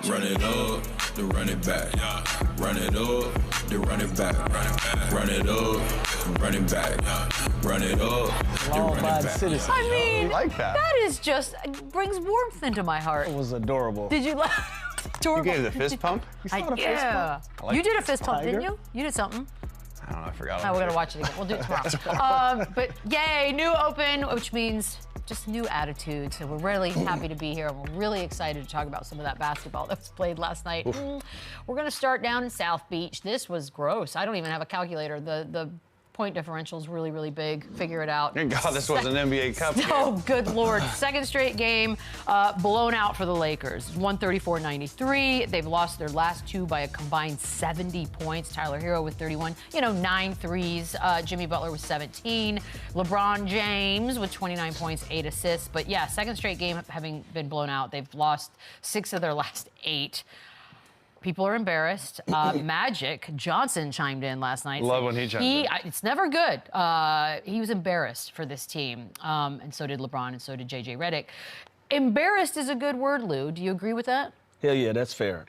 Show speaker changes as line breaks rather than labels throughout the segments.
Run it up, then run it back. Run it up, then run it back. Run it up, run it back. Run it up, then run it back.
Citizens.
I mean,
I like that.
That is just brings warmth into my heart.
It was adorable.
Did you like?
You gave the fist pump?
Yeah.
Like
you did a fist pump,
tiger.
didn't you? You did something.
I don't know, I forgot.
Oh, we're gonna watch it again. We'll do it tomorrow. But yay, new open, which means just new attitude. So we're really happy to be here, and we're really excited to talk about some of that basketball that was played last night. We're gonna start down in South Beach. This was gross. I don't even have a calculator. The point differential is really, really big. Figure it out.
Thank God this was an NBA Cup game.
Oh, good Lord. Second straight game blown out for the Lakers. 134-93. They've lost their last two by a combined 70 points. Tyler Hero with 31. 9 threes. Jimmy Butler with 17. LeBron James with 29 points, 8 assists. But yeah, second straight game having been blown out. They've lost 6 of their last 8. People are embarrassed. Magic Johnson chimed in last night.
Love when he chimed in.
It's never good. He was embarrassed for this team, and so did LeBron, and so did JJ Redick. Embarrassed is a good word, Lou. Do you agree with that?
Hell yeah, that's fair.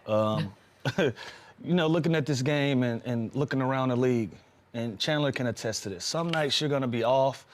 Looking at this game and looking around the league, and Chandler can attest to this. Some nights you're going to be off.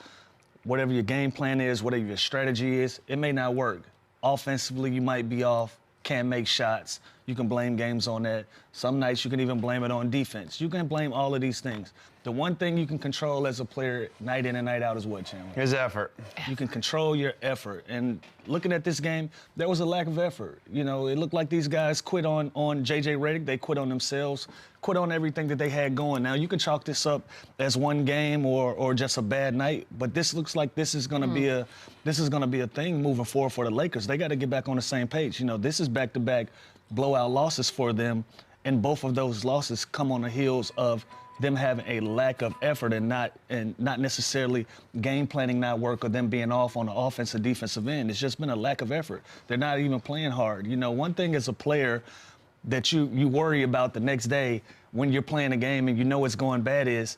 Whatever your game plan is, whatever your strategy is, it may not work. Offensively, you might be off. Can't make shots. You can blame games on that. Some nights you can even blame it on defense. You can blame all of these things. The one thing you can control as a player night in and night out is what, Chandler?
His effort.
You can control your effort. And looking at this game, there was a lack of effort. It looked like these guys quit on JJ Redick. They quit on themselves, quit on everything that they had going. Now, you can chalk this up as one game or just a bad night, but this looks like this is going to be a thing moving forward for the Lakers. They got to get back on the same page. This is back-to-back blowout losses for them, and both of those losses come on the heels of them having a lack of effort and not necessarily game planning not work or them being off on the offensive defensive end. It's just been a lack of effort. They're not even playing hard. One thing as a player that you worry about the next day when you're playing a game and it's going bad is,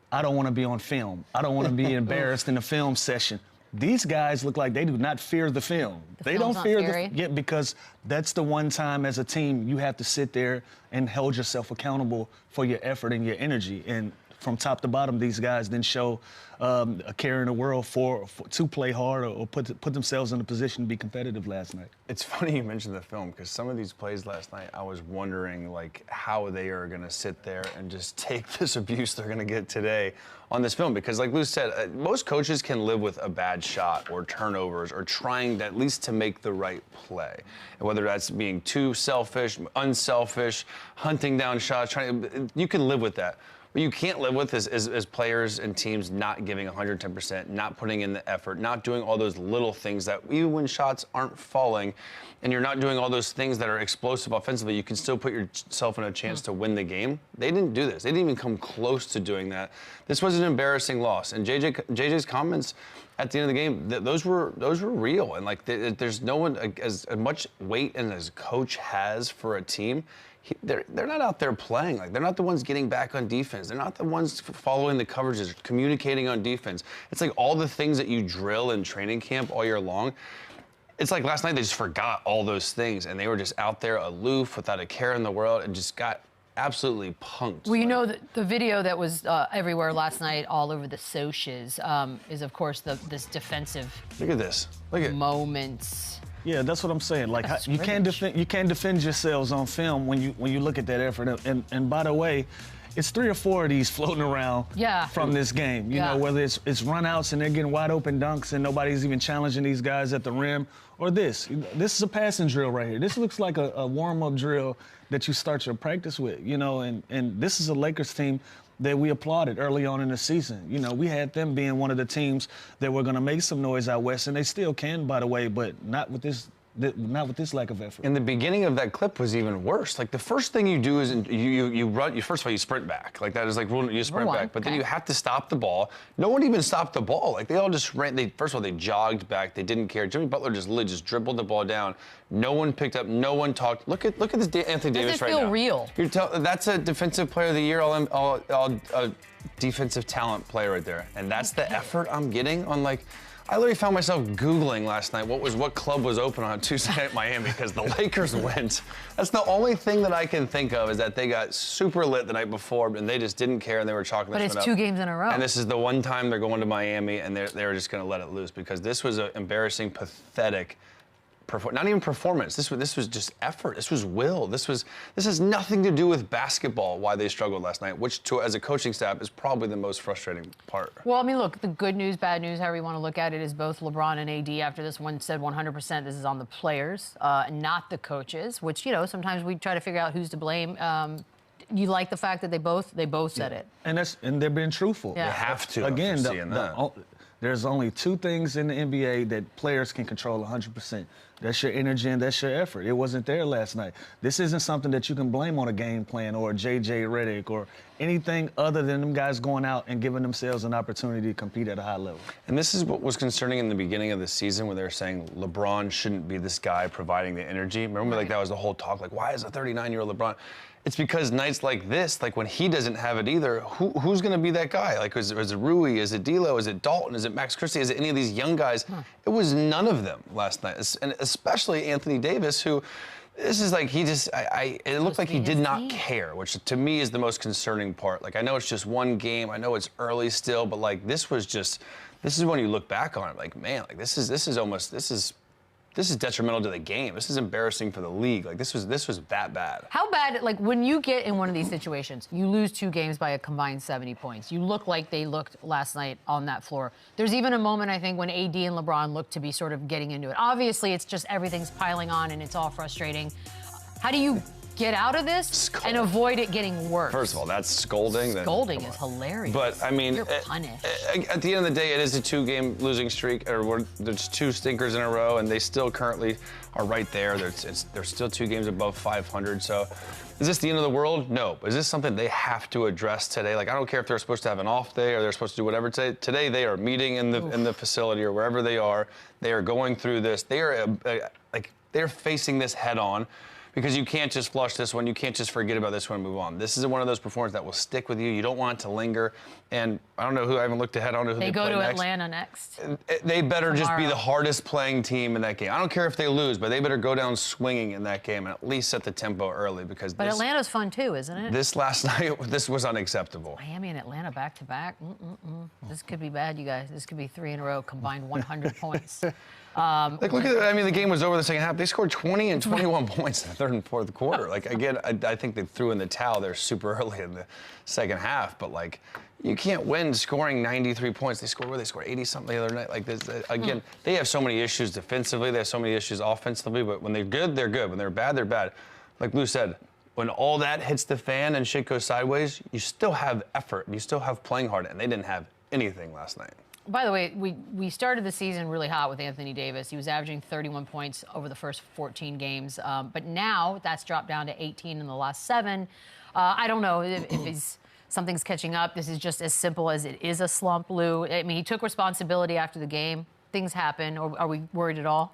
I don't want to be on film. I don't want to be embarrassed in the film session. These guys look like they do not fear the film. They don't fear because that's the one time as a team you have to sit there and hold yourself accountable for your effort and your energy. And from top to bottom, these guys then show a care in the world to play hard or put themselves in a position to be competitive last night.
It's funny you mentioned the film, because some of these plays last night, I was wondering how they are going to sit there and just take this abuse they're going to get today on this film. Because like Lou said, most coaches can live with a bad shot or turnovers or trying at least to make the right play. And whether that's being too selfish, unselfish, hunting down shots, you can live with that. What you can't live with is players and teams not giving 110%, not putting in the effort, not doing all those little things that even when shots aren't falling and you're not doing all those things that are explosive offensively, you can still put yourself in a chance to win the game. They didn't do this. They didn't even come close to doing that. This was an embarrassing loss. And JJ's comments at the end of the game, those were real. And there's no one as much weight as a coach has for a team. They're not out there playing. They're not the ones getting back on defense. They're not the ones following the coverages, communicating on defense. It's like all the things that you drill in training camp all year long. It's like last night they just forgot all those things, and they were just out there aloof without a care in the world and just got absolutely punked.
Well, the video that was everywhere last night, all over the socials, is of course this defensive.
Look at this. Look at
moments.
Yeah, that's what I'm saying. You can't defend yourselves on film when you look at that effort. And by the way, it's 3 or 4 of these floating around from this game. You know, whether it's runouts and they're getting wide open dunks and nobody's even challenging these guys at the rim, or this is a passing drill right here. This looks like a warm-up drill that you start your practice with. And this is a Lakers team that we applauded early on in the season. We had them being one of the teams that were going to make some noise out west, and they still can, by the way, but not with this lack of effort.
And the beginning of that clip was even worse. The first thing you do is you run. First of all, you sprint back. That is you sprint back. But then you have to stop the ball. No one even stopped the ball. They all just ran. First of all, they jogged back. They didn't care. Jimmy Butler just dribbled the ball down. No one picked up. No one talked. Look at this Anthony Davis right now.
Does it feel real?
That's a defensive player of the year, all defensive talent player right there. And that's the effort I'm getting on I literally found myself Googling last night what club was open on Tuesday night in Miami because the Lakers went. That's the only thing that I can think of is that they got super lit the night before and they just didn't care and they were chalking this one up.
But it's 2 games in a row.
And this is the one time they're going to Miami and they were just going to let it loose because this was an embarrassing, pathetic not even performance. This was just effort. This was will. This has nothing to do with basketball. Why they struggled last night, which as a coaching staff is probably the most frustrating part.
Well, I mean, look, the good news, bad news, however you want to look at it, is both LeBron and AD after this one said 100% this is on the players, not the coaches. Which sometimes we try to figure out who's to blame. You like the fact that they both said it,
and they're being truthful.
Yeah.
They have to.
Again, there's only 2 things in the NBA that players can control 100%. That's your energy and that's your effort. It wasn't there last night. This isn't something that you can blame on a game plan or a JJ Redick or anything other than them guys going out and giving themselves an opportunity to compete at a high level.
And this is what was concerning in the beginning of the season when they were saying LeBron shouldn't be this guy providing the energy. Remember, like that was the whole talk, like why is a 39-year-old LeBron? It's because nights like this, like when he doesn't have it either, who's going to be that guy? Like, is it Rui? Is it D'Lo? Is it Dalton? Is it Max Christie? Is it any of these young guys? It was none of them last night, and especially Anthony Davis, who this is like it looked like he did not care, which to me is the most concerning part. Like, I know it's just one game. I know it's early still, but like this is when you look back on it, like, man, like this is detrimental to the game. This is embarrassing for the league. Like this was that bad.
How bad, like when you get in one of these situations, you lose 2 games by a combined 70 points. You look like they looked last night on that floor. There's even a moment, I think, when AD and LeBron look to be sort of getting into it. Obviously, it's just everything's piling on and it's all frustrating. How do you get out of this and avoid it getting worse?
First of all, that's scolding.
Scolding is hilarious.
But I mean,
you're punished.
At the end of the day, it is a 2-game losing streak, or there's 2 stinkers in a row, and they still currently are right there. They're still 2 games above 500. So, is this the end of the world? No. Is this something they have to address today? Like, I don't care if they're supposed to have an off day or they're supposed to do whatever today. Today they are meeting in the facility or wherever they are. They are going through this. They are they're facing this head on. Because you can't just flush this one. You can't just forget about this one and move on. This is one of those performances that will stick with you. You don't want it to linger. And I don't know who, I haven't looked ahead. I don't know who they
go to
next.
Atlanta next.
They better just be the hardest playing team in that game. I don't care if they lose, but they better go down swinging in that game and at least set the tempo early because
But Atlanta's fun too, isn't it?
This last night, this was unacceptable.
Miami and Atlanta back to back. This could be bad, you guys. This could be 3 in a row, combined 100 points.
Like, look at, I mean, the game was over the second half. They scored 20 and 21 points in the 3rd and 4th quarter. Like, again, I think they threw in the towel there super early in the second half. But, like, you can't win scoring 93 points. They scored 80-something the other night. Like, this, again, they have so many issues defensively. They have so many issues offensively. But when they're good, they're good. When they're bad, they're bad. Like Lou said, when all that hits the fan and shit goes sideways, you still have effort. You still have playing hard. And they didn't have anything last night.
By the way, we started the season really hot with Anthony Davis. He was averaging 31 points over the first 14 games. But now that's dropped down to 18 in the last 7. I don't know if something's catching up. This is just as simple as it is a slump, Lou. I mean, he took responsibility after the game. Things happen. Or are we worried at all?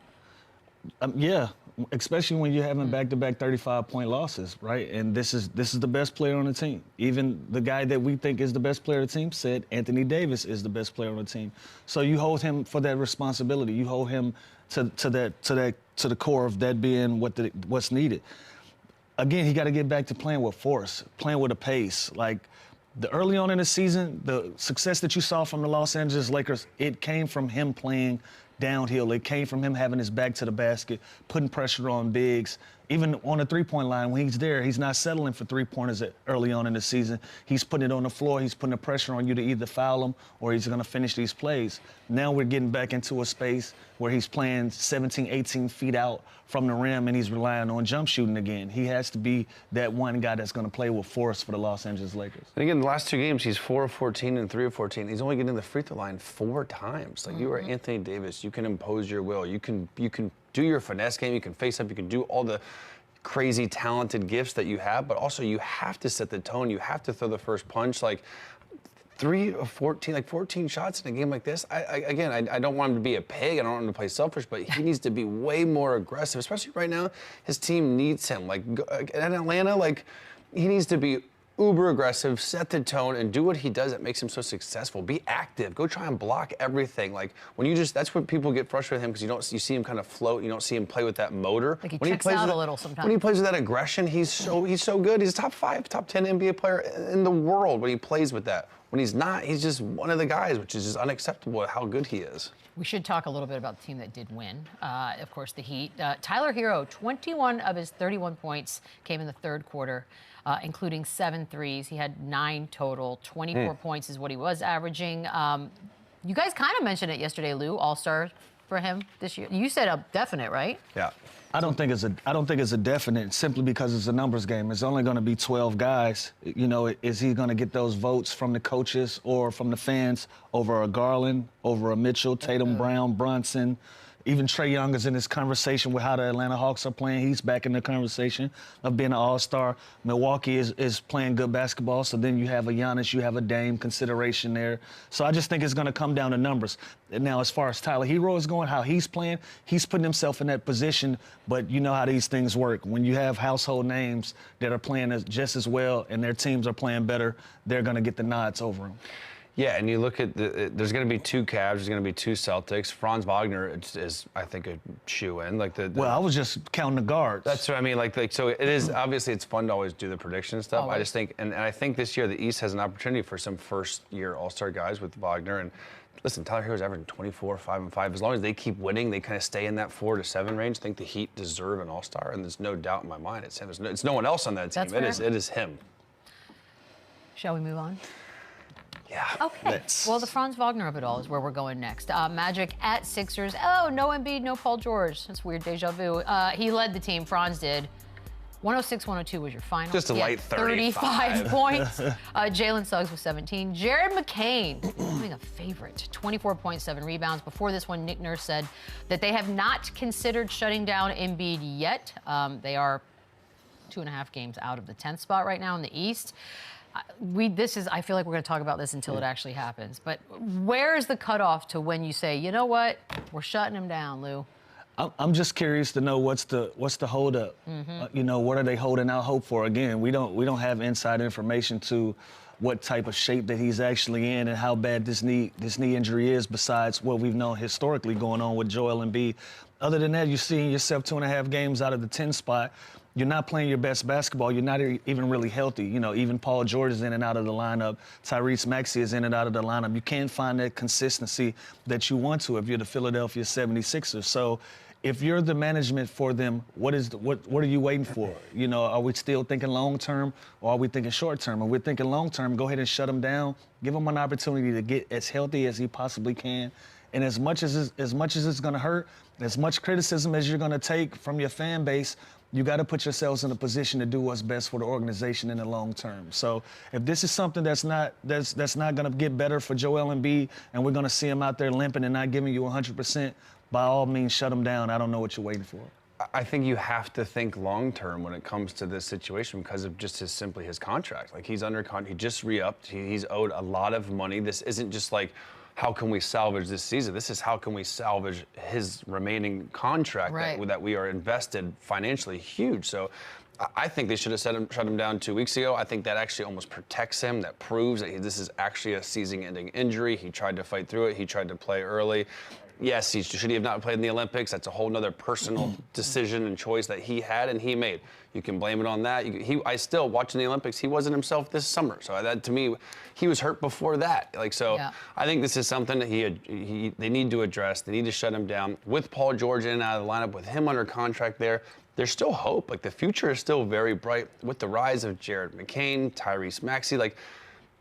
Yeah, especially when you're having back-to-back 35-point losses, right? And this is the best player on the team. Even the guy that we think is the best player on the team said Anthony Davis is the best player on the team. So you hold him for that responsibility. You hold him to the core of that being what's needed. Again, he got to get back to playing with force, playing with a pace. Like the early on in the season, the success that you saw from the Los Angeles Lakers, it came from him playing downhill. It came from him having his back to the basket, putting pressure on bigs. Even on the three-point line, when he's there, he's not settling for three-pointers early on in the season. He's putting it on the floor. He's putting the pressure on you to either foul him or he's going to finish these plays. Now we're getting back into a space where he's playing 17, 18 feet out from the rim and he's relying on jump shooting again. He has to be that one guy that's going to play with force for the Los Angeles Lakers.
And again, the last 2 games, he's 4 of 14 and 3 of 14. He's only getting the free throw line 4 times. Like, you are Anthony Davis. You can impose your will. You can do your finesse game. You can face up. You can do all the crazy talented gifts that you have, but also you have to set the tone. You have to throw the first punch. Like 3 of 14, like 14 shots in a game like this. I don't want him to be a pig. I don't want him to play selfish, but he needs to be way more aggressive, especially right now. His team needs him. Like in Atlanta, like he needs to be uber aggressive, set the tone, and do what he does that makes him so successful. Be active. Go try and block everything. Like when you that's what people get frustrated with him because you see him kind of float. You don't see him play with that motor.
Like he
when
checks out a little sometimes.
When he plays with that aggression, he's so good. He's a top 5, top 10 NBA player in the world when he plays with that. When he's not, he's just one of the guys, which is just unacceptable at how good he is.
We should talk a little bit about the team that did win. Of course, the Heat. Tyler Hero, 21 of his 31 points came in the third quarter, including 7 threes. He had 9 total. 24 points is what he was averaging. You guys kind of mentioned it yesterday, Lou. All-star for him this year. You said a definite, right?
Yeah.
I don't think it's a definite simply because it's a numbers game. It's only going to be 12 guys. You know, is he going to get those votes from the coaches or from the fans over a Garland, over a Mitchell, Tatum, Brown, Brunson? Even Trae Young is in this conversation with how the Atlanta Hawks are playing. He's back in the conversation of being an all-star. Milwaukee is playing good basketball, so then you have a Giannis, you have a Dame consideration there. So I just think it's going to come down to numbers. Now, as far as Tyler Hero is going, how he's playing, he's putting himself in that position, but you know how these things work. When you have household names that are playing just as well and their teams are playing better, they're going to get the nods over him.
Yeah, and you look at there's going to be 2 Cavs, there's going to be 2 Celtics. FRANZ WAGNER is I think, a shoe-in. Like well,
I was just counting the guards.
That's what I mean. Like so it is, obviously, it's fun to always do the prediction stuff.
Always.
I just think, and I think this year the East has an opportunity for some first-year All-Star guys with WAGNER. And listen, Tyler Hero's averaging 24, 5 and 5. As long as they keep winning, they kind of stay in that 4 to 7 range. I think the Heat deserve an All-Star, and there's no doubt in my mind it's him. It's no one else on that team.
That's fair.
It is him.
Shall we move on?
Yeah.
Okay. Well, the Franz Wagner of it all is where we're going next. Magic at Sixers. Oh, no Embiid, no Paul George. That's weird, deja vu. He led the team. Franz did. 106-102 was your final.
Just a light
35 points. Jalen Suggs with 17. Jared McCain, becoming a favorite. 24 points, 7 rebounds. Before this one, Nick Nurse said that they have not considered shutting down Embiid yet. They are 2.5 games out of the 10th spot right now in the East. I feel like we're going to talk about this until it actually happens. But where is the cutoff to when you say, you know what, we're shutting him down, Lou?
I'm just curious to know what's the holdup. You know, what are they holding out hope for? Again, we don't have inside information to what type of shape that he's actually in and how bad this knee injury is. Besides what we've known historically going on with Joel Embiid. Other than that, you're seeing yourself 2.5 games out of the 10 spot. You're not playing your best basketball. You're not even really healthy. You know, even Paul George is in and out of the lineup. Tyrese Maxey is in and out of the lineup. You can't find that consistency that you want to if you're the Philadelphia 76ers. So if you're the management for them, what are you waiting for? You know, are we still thinking long term or are we thinking short term? If we're thinking long term, go ahead and shut him down. Give him an opportunity to get as healthy as he possibly can. And as much as it's going to hurt, as much criticism as you're going to take from your fan base, you got to put yourselves in a position to do what's best for the organization in the long term. So if this is something that's not going to get better for Joel Embiid, and we're going to see him out there limping and not giving you 100%, by all means, shut him down. I don't know what you're waiting for.
I think you have to think long term when it comes to this situation because of just simply his contract. Like he's under contract, he just re-upped. He's owed a lot of money. This isn't just like, how can we salvage this season? This is how can we salvage his remaining contract that we are invested financially huge. So I think they should have shut him down 2 weeks ago. I think that actually almost protects him. That proves that this is actually a season-ending injury. He tried to fight through it. He tried to play early. Yes, should he have not played in the Olympics? That's a whole nother personal decision and choice that he had and he made. You can blame it on that. I still, watching the Olympics, he wasn't himself this summer. So that, to me, he was hurt before that. Like, so I think this is something that they need to address. They need to shut him down. With Paul George in and out of the lineup, with him under contract there's still hope. Like, the future is still very bright with the rise of Jared McCain, Tyrese Maxey. Like,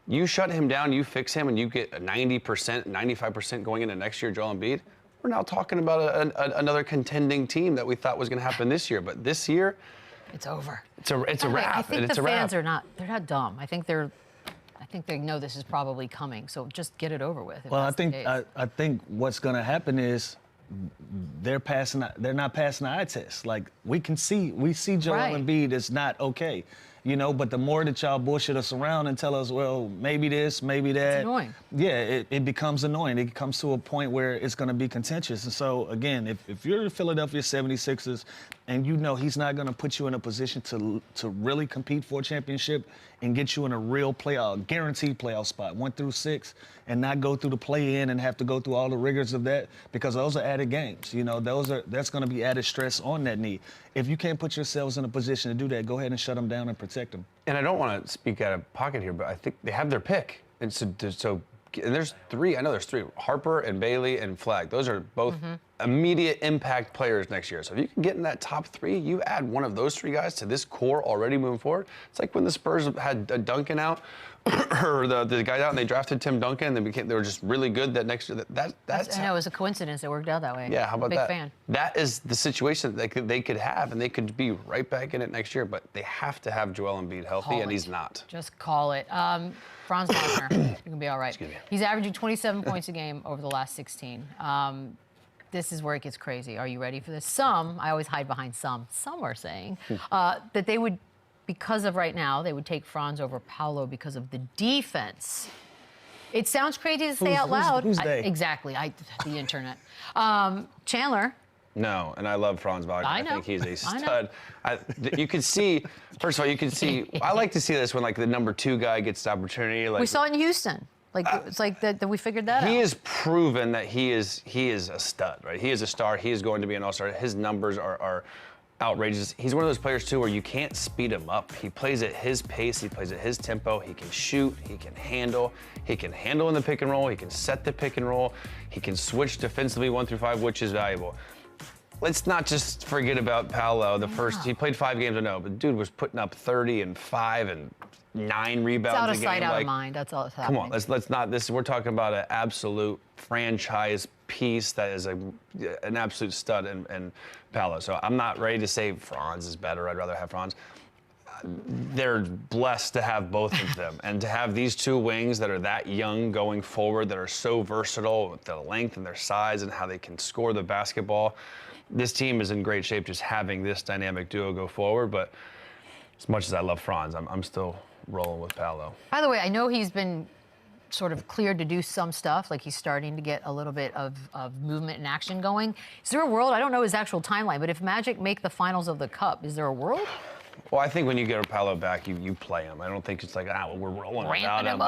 you shut him down, you fix him, and you get a 90%, 95% going into next year, Joel Embiid. We're now talking about another contending team that we thought was going to happen this year. But this year,
it's over.
It's a wrap.
I think the fans they're not dumb. I think they know this is probably coming. So just get it over with.
Well, I think what's going to happen is they're not passing the eye test. Like we see Joel Embiid is not okay. you know, but the more that y'all bullshit us around and tell us, well, maybe this, maybe that.
It's annoying.
Yeah, it becomes annoying. It comes to a point where it's going to be contentious. And so, again, if you're the Philadelphia 76ers and you know he's not going to put you in a position to really compete for a championship and get you in a real guaranteed playoff spot, 1 through 6, and not go through the play-in and have to go through all the rigors of that, because those are added games. You know, that's going to be added stress on that knee. If you can't put yourselves in a position to do that, go ahead and shut them down and protect them.
And I don't want to speak out of pocket here, but I think they have their pick. And so and there's 3, I know there's 3, Harper and Bailey and Flagg. Those are both immediate impact players next year. So if you can get in that top 3, you add one of those 3 guys to this core already moving forward. It's like when the Spurs had Duncan out, or the guy out, and they drafted Tim Duncan, and they were just really good that next year. That's
I know, it was a coincidence. It worked out that way.
Yeah, how about that?
Big fan.
That is the situation that they could have, and they could be right back in it next year, but they have to have Joel Embiid healthy, and he's not.
Just call it. Franz Wagner, you can be all right.
Excuse me.
He's averaging 27 points a game over the last 16. This is where it gets crazy. Are you ready for this? I always hide behind some are saying that they would, because of right now, they would take Franz over PAOLO because of the defense. It sounds crazy to say out loud.
Who's they?
Exactly, the internet. Chandler.
No, and I love Franz Wagner.
I know.
I think he's a stud. You could see, first of all, I like to see this when, like, the number 2 guy gets the opportunity. Like,
We saw it in Houston. It's like that we figured that out.
He has proven that he is a stud, right? He is a star. He is going to be an all-star. His numbers are outrageous. He's one of those players, too, where you can't speed him up. He plays at his pace. He plays at his tempo. He can shoot. He can handle. He can handle in the pick and roll. He can set the pick and roll. He can switch defensively 1 through 5, which is valuable. Let's not just forget about PAOLO. He played 5 games, I know, but dude was putting up 30 and 5 and 9 rebounds
It's out of
a game.
sight, out of mind. That's all that's happening.
Come on, let's not. We're talking about an absolute franchise piece that is an absolute stud in PAOLO. So I'm not ready to say Franz is better. I'd rather have Franz. They're blessed to have both of them, and to have these 2 wings that are that young going forward, that are so versatile with their length and their size and how they can score the basketball. This team is in great shape just having this dynamic duo go forward, but as much as I love Franz, I'm still rolling with PAOLO.
By the way, I know he's been sort of cleared to do some stuff, like he's starting to get a little bit of movement and action going. Is there a world, I don't know his actual timeline, but if Magic make the finals of the Cup, is there a world?
Well, I think when you get PAOLO back, you play him. I don't think it's like, well, we're rolling without him.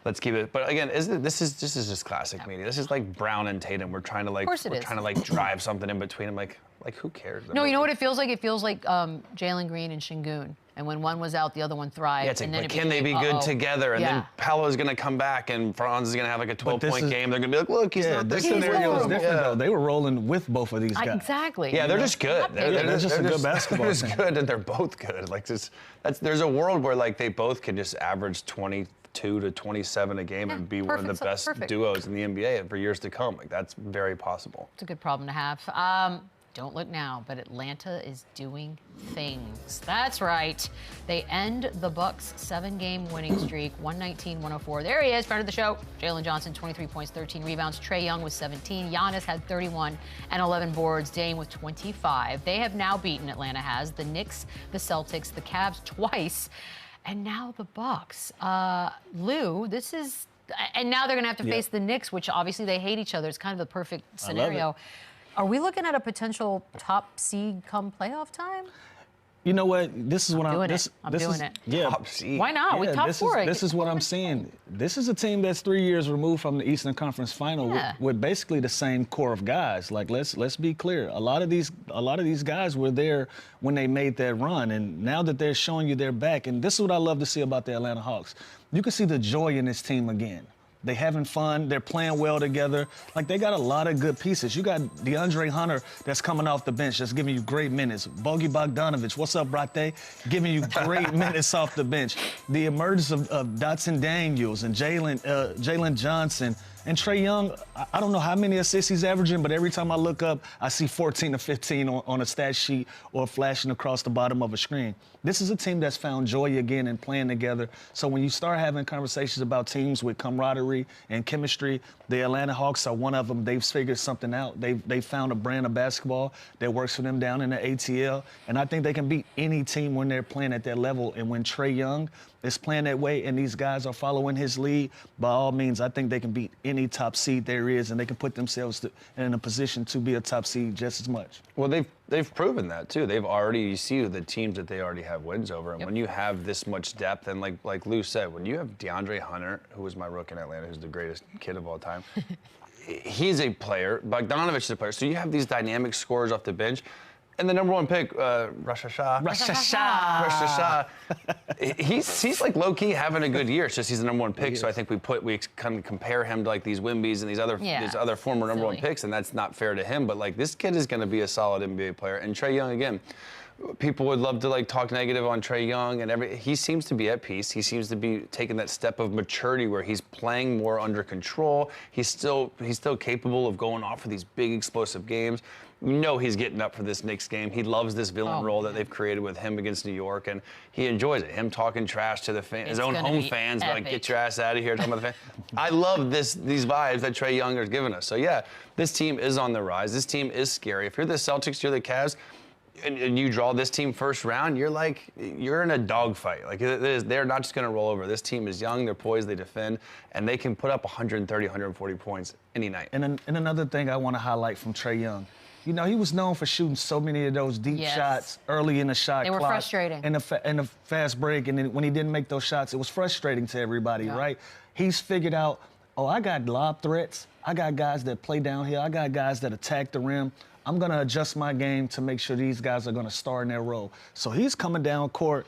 Let's keep it. But again, this is just classic media. This is like Brown and Tatum. We're trying to drive something in between them. Like who cares?
No, you know what it feels like? It feels like Jalen Green and Şengün. And when one was out, the other one thrived.
Yeah, it's like, can they be good together? And then PAOLO's going to come back, and Franz is going to have like a 12-point game. They're going to be like, look, he's not
this scenario is different, though. They were rolling with both of these guys.
Exactly.
Yeah, they're just good.
They're just a good basketball team.
They're just good, and they're both good. Like, there's a world where, like, they both can just average 22 to 27 a game and be one of the best duos in the NBA for years to come. Like, that's very possible.
It's a good problem to have. Don't look now, but Atlanta is doing things. That's right. They end the Bucks' 7-game winning streak, 119-104. There he is, friend of the show. Jalen Johnson, 23 points, 13 rebounds. Trae Young with 17. Giannis had 31 and 11 boards. Dame with 25. They have now beaten, Atlanta has, the Knicks, the Celtics, the Cavs twice, and now the Bucks. Lou, this is... And now they're going to have to face the Knicks, which obviously they hate each other. It's kind of the perfect scenario.
I love it.
Are we looking at a potential top seed come playoff time?
You know what? This is what I'm
doing it.
Yeah.
Top seed.
Why not? We top 4.
This is what I'm seeing. This is a team that's 3 years removed from the Eastern Conference Final with basically the same core of guys. Like, let's be clear. A lot of these guys were there when they made that run, and now that they're showing you they're back, and this is what I love to see about the Atlanta Hawks. You can see the joy in this team again. They having fun. They're playing well together. Like, they got a lot of good pieces. You got DeAndre Hunter that's coming off the bench that's giving you great minutes. Bogey Bogdanović, what's up, Brate? Giving you great minutes off the bench. The emergence of Dotson Daniels and Jalen Johnson And Trae Young, I don't know how many assists he's averaging, but every time I look up, I see 14 or 15 on a stat sheet or flashing across the bottom of a screen. This is a team that's found joy again in playing together. So when you start having conversations about teams with camaraderie and chemistry, the Atlanta Hawks are one of them. They've figured something out. They've found a brand of basketball that works for them down in the ATL. And I think they can beat any team when they're playing at that level. And when Trae Young is playing that way and these guys are following his lead, by all means, I think they can beat any top seed there is, and they can put themselves in a position to be a top seed just as much.
Well, they've proven that too. You see the teams that they already have wins over, and when you have this much depth, and like Lou said, when you have DeAndre Hunter, who was my rook in Atlanta, who's the greatest kid of all time, he's a player. Bogdanovich is a player. So you have these dynamic scorers off the bench. And the number one pick, Rosh Hashanah. He's like low-key having a good year. It's just he's the number one pick. So I think we kind of compare him to like these Wimbies and these other former number one picks, and that's not fair to him. But like this kid is going to be a solid NBA player. And Trae Young, again, people would love to like talk negative on Trae Young and he seems to be at peace. He seems to be taking that step of maturity where he's playing more under control. He's still capable of going off for these big explosive games. You know he's getting up for this Knicks game. He loves this villain role that they've created with him against New York, and he enjoys it. Him talking trash to the his own home fans, like, get your ass out of here, talking about the fans. I love these vibes that Trae Young is giving us. So, yeah, this team is on the rise. This team is scary. If you're the Celtics, you're the Cavs, and you draw this team first round, you're in a dogfight. Like, they're not just going to roll over. This team is young, they're poised, they defend, and they can put up 130, 140 points any night.
And another thing I want to highlight from Trae Young, you know, he was known for shooting so many of those deep shots early in the shot clock. They were
frustrating.
In the fast break, and then when he didn't make those shots, it was frustrating to everybody, right? He's figured out, I got lob threats. I got guys that play downhill. I got guys that attack the rim. I'm going to adjust my game to make sure these guys are going to star in their role. So he's coming down court,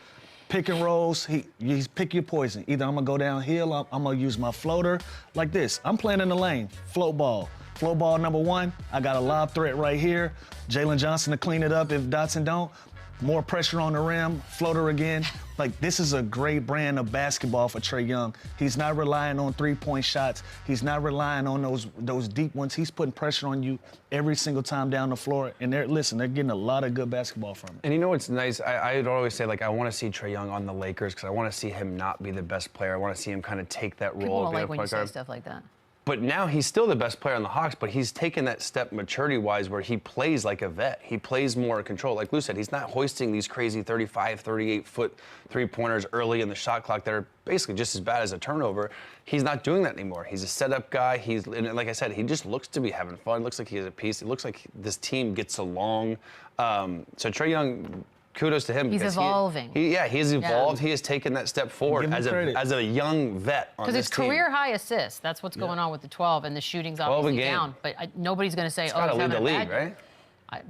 pick and rolls. He's pick your poison. Either I'm going to go downhill, I'm going to use my floater like this. I'm playing in the lane, float ball. Float ball number one, I got a lob threat right here. Jalen Johnson to clean it up if Dotson don't. More pressure on the rim, floater again. Like, this is a great brand of basketball for Trae Young. He's not relying on three-point shots. He's not relying on those deep ones. He's putting pressure on you every single time down the floor. And they're getting a lot of good basketball from him.
And you know what's nice? I'd always say, like, I want to see Trae Young on the Lakers because I want to see him not be the best player. I want to see him kind of take that role.
People don't like when you say stuff like that.
But now he's still the best player on the Hawks, but he's taken that step maturity-wise where he plays like a vet. He plays more in control. Like Lou said, he's not hoisting these crazy 35, 38-foot three-pointers early in the shot clock that are basically just as bad as a turnover. He's not doing that anymore. He's a setup guy. And like I said, he just looks to be having fun. Looks like he has a piece. It looks like this team gets along. So Trae Young, kudos to him.
He's evolving.
He's evolved. Yeah. He has taken that step forward as a young vet on this team.
Because it's career high assists. That's what's going on with the 12, and the shooting's obviously down. But nobody's going to say,
he's got to lead the league, right?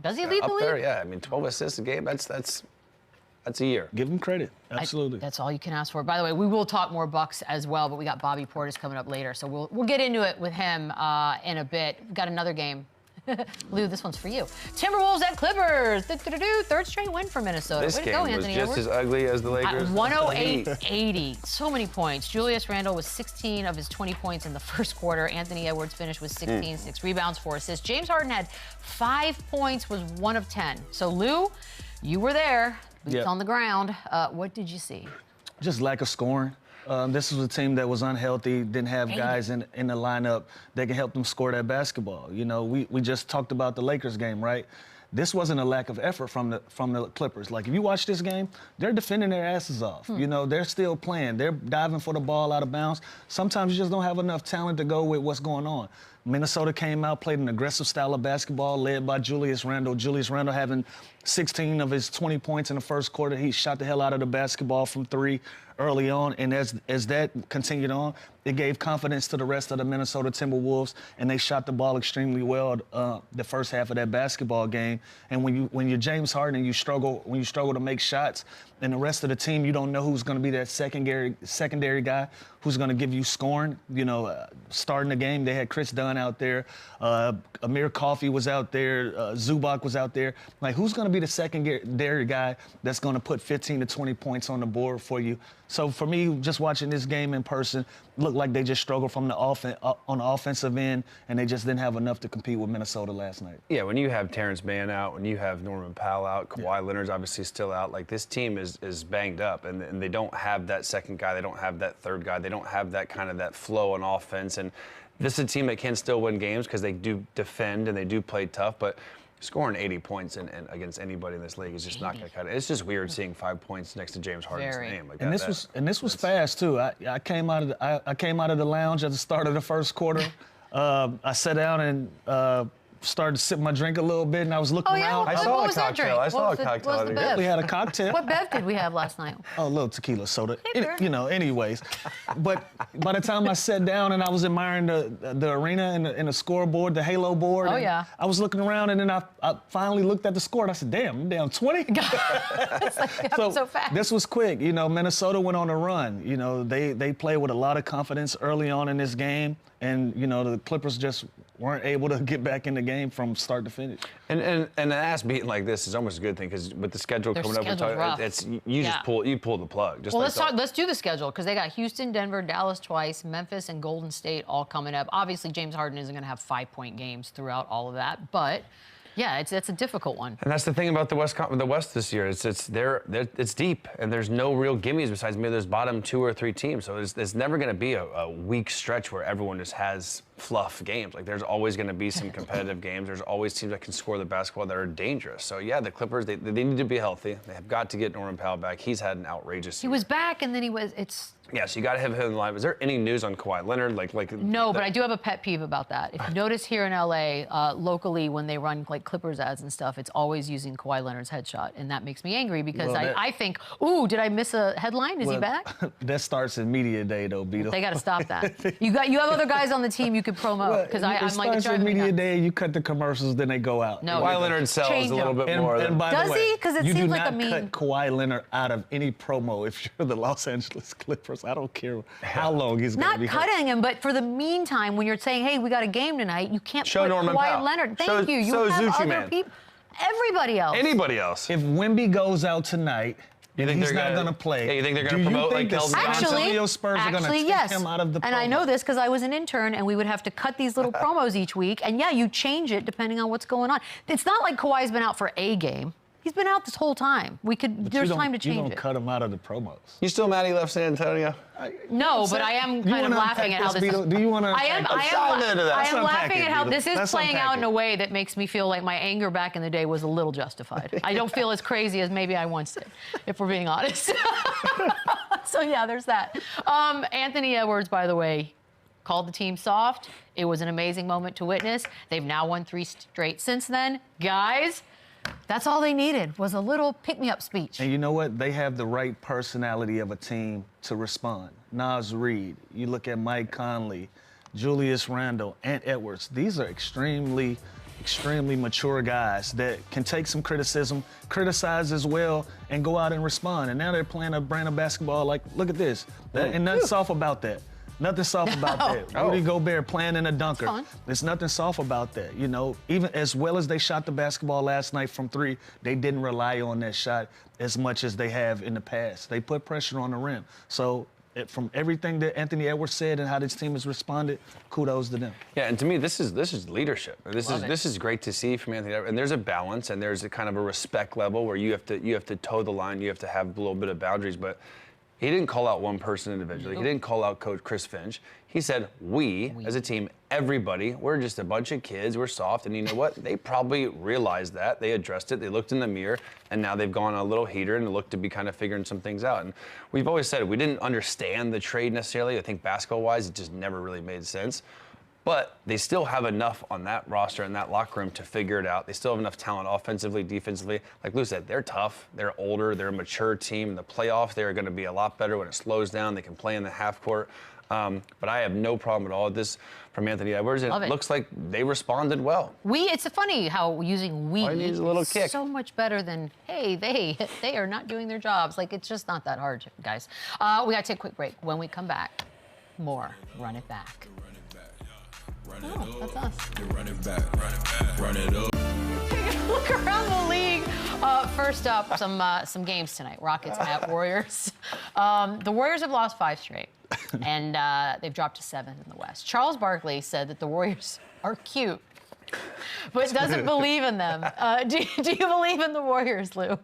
Does he lead the league?
There, yeah. I mean, 12 assists a game, that's a year.
Give him credit. Absolutely.
That's all you can ask for. By the way, we will talk more Bucks as well, but we got Bobby Portis coming up later. So we'll get into it with him in a bit. We've got another game. Lou, this one's for you. Timberwolves at Clippers. Third straight win for Minnesota.
This
Way to
game
go,
was
Anthony
just
Edwards.
as ugly as the Lakers.
108-80. So many points. Julius Randle was 16 of his 20 points in the first quarter. Anthony Edwards finished with 16, 6 rebounds, 4 assists. James Harden had 5 points, was 1 of 10. So, Lou, you were there. Boots on the ground. What did you see?
Just lack of scoring. This was a team that was unhealthy, didn't have guys in the lineup that can help them score that basketball. You know, we just talked about the Lakers game, right? This wasn't a lack of effort from the Clippers. Like, if you watch this game, they're defending their asses off. You know, they're still playing. They're diving for the ball out of bounds. Sometimes you just don't have enough talent to go with what's going on. Minnesota came out, played an aggressive style of basketball led by Julius Randle. Julius Randle having 16 of his 20 points in the first quarter. He shot the hell out of the basketball from 3 early on, and as that continued on, it gave confidence to the rest of the Minnesota Timberwolves, and they shot the ball extremely well the first half of that basketball game. And when you're James Harden and you struggle to make shots, and the rest of the team, you don't know who's going to be that secondary guy who's going to give you scoring. You know, starting the game, they had Chris Dunn out there, Amir Coffey was out there, Zubac was out there. Like, who's going to be the secondary guy that's going to put 15 to 20 points on the board for you. So for me, just watching this game in person, looked like they just struggled from the on the offensive end, and they just didn't have enough to compete with Minnesota last night.
Yeah, when you have Terrence Mann out, when you have Norman Powell out, Kawhi Leonard's obviously still out, like this team is banged up, and they don't have that second guy, they don't have that third guy, they don't have that kind of that flow on offense. And this is a team that can still win games because they do defend and they do play tough, but scoring 80 points and against anybody in this league is just not going to cut it. It's just weird seeing 5 points next to James Harden's name. Like
this was fast too. I came out of the lounge at the start of the first quarter. I sat down and started to sip my drink a little bit, and I was looking around.
I saw a cocktail. I saw a cocktail.
We had a cocktail.
What bev did we have last night?
Oh, a little tequila soda. You know, anyways. But by the time I sat down and I was admiring the arena and the scoreboard, the Halo board, I was looking around, and then I finally looked at the score, and I said, damn, I'm down 20?
It's like, so fast.
This was quick. You know, Minnesota went on a run. You know, they played with a lot of confidence early on in this game, and, you know, the Clippers just weren't able to get back in the game from start to finish.
And an ass beating like this is almost a good thing, because with the schedule coming up, you pull the plug. Just
well, let's do the schedule, because they got Houston, Denver, Dallas twice, Memphis, and Golden State all coming up. Obviously, James Harden isn't going to have 5-point games throughout all of that, but yeah, it's a difficult one.
And that's the thing about the West this year. It's deep, and there's no real gimmies besides maybe those bottom 2 or 3 teams. So it's never going to be a weak stretch where everyone just has fluff games. Like, there's always going to be some competitive games. There's always teams that can score the basketball that are dangerous. So yeah, the Clippers, they need to be healthy. They have got to get Norman Powell back. He's had an outrageous year.
He was back, and then
Yeah, so you got to have him in the line. Is there any news on Kawhi Leonard?
No, but I do have a pet peeve about that. If you notice here in LA, locally, when they run like Clippers ads and stuff, it's always using Kawhi Leonard's headshot, and that makes me angry, because I think, ooh, did I miss a headline? Is he back?
That starts in media day, though, Beadle.
They got to stop that. You have other guys on the team you could promote, because I'm like,
it starts in media day. You cut the commercials, then they go out.
No,
Kawhi Leonard sells a little bit more.
And by the way,
does he? Because it seems like a meme.
You do not cut Kawhi Leonard out of any promo if you're the Los Angeles Clippers. I don't care how long he's going to be.
Not cutting him, but for the meantime, when you're saying, hey, we got a game tonight, you can't
show
put
Norman
Kawhi
Powell.
Leonard. Thank you. You have other people. Everybody else.
Anybody else.
If Wemby goes out tonight, he's not going to play.
Yeah, you think they're going to promote like Elton Johnson?
Spurs are going to take him out of the promo?
And I know this because I was an intern, and we would have to cut these little promos each week. And yeah, you change it depending on what's going on. It's not like Kawhi's been out for a game. He's been out this whole time. There's time to change it.
You don't cut him out of the promos.
You still mad he left San Antonio?
No, but I am kind of laughing at how this is.
Do you want to?
I am laughing at how this is playing out in a way that makes me feel like my anger back in the day was a little justified. I don't feel as crazy as maybe I once did, if we're being honest. So yeah, there's that. Anthony Edwards, by the way, called the team soft. It was an amazing moment to witness. They've now won 3 straight since then. Guys, that's all they needed, was a little pick-me-up speech.
And you know what? They have the right personality of a team to respond. Naz Reid, you look at Mike Conley, Julius Randle, and Edwards. These are extremely mature guys that can take some criticism, criticize as well, and go out and respond. And now they're playing a brand of basketball like, look at this. And nothing soft about that. Nothing soft about that. Rudy Gobert playing in a dunker. There's nothing soft about that. You know, even as well as they shot the basketball last night from 3, they didn't rely on that shot as much as they have in the past. They put pressure on the rim. So from everything that Anthony Edwards said and how this team has responded, kudos to them. Yeah, and to me, this is leadership. This is great to see from Anthony Edwards. And there's a balance, and there's a kind of a respect level where you have to toe the line. You have to have a little bit of boundaries, but he didn't call out one person individually. He didn't call out Coach Chris Finch. He said, we, as a team, everybody, we're just a bunch of kids. We're soft. And you know what? They probably realized that. They addressed it. They looked in the mirror. And now they've gone on a little heater and looked to be kind of figuring some things out. And we've always said we didn't understand the trade necessarily. I think basketball-wise, it just never really made sense. But they still have enough on that roster and that locker room to figure it out. They still have enough talent offensively, defensively. Like Lou said, they're tough. They're older. They're a mature team. In the playoffs, they're going to be a lot better when it slows down. They can play in the half court. But I have no problem at all with this from Anthony Edwards. And it looks like they responded well. It's funny how using we
needs a little kick.
So much better than, hey, they are not doing their jobs. Like, it's just not that hard, guys. We got to take a quick break. When we come back, more Run It Back.
Run it
That's us.
Run it back. Run it up.
Look around the league. First up, some games tonight. Rockets at Warriors. The Warriors have lost 5 straight, and they've dropped to 7 in the West. Charles Barkley said that the Warriors are cute, but doesn't believe in them. Do you believe in the Warriors, Lou?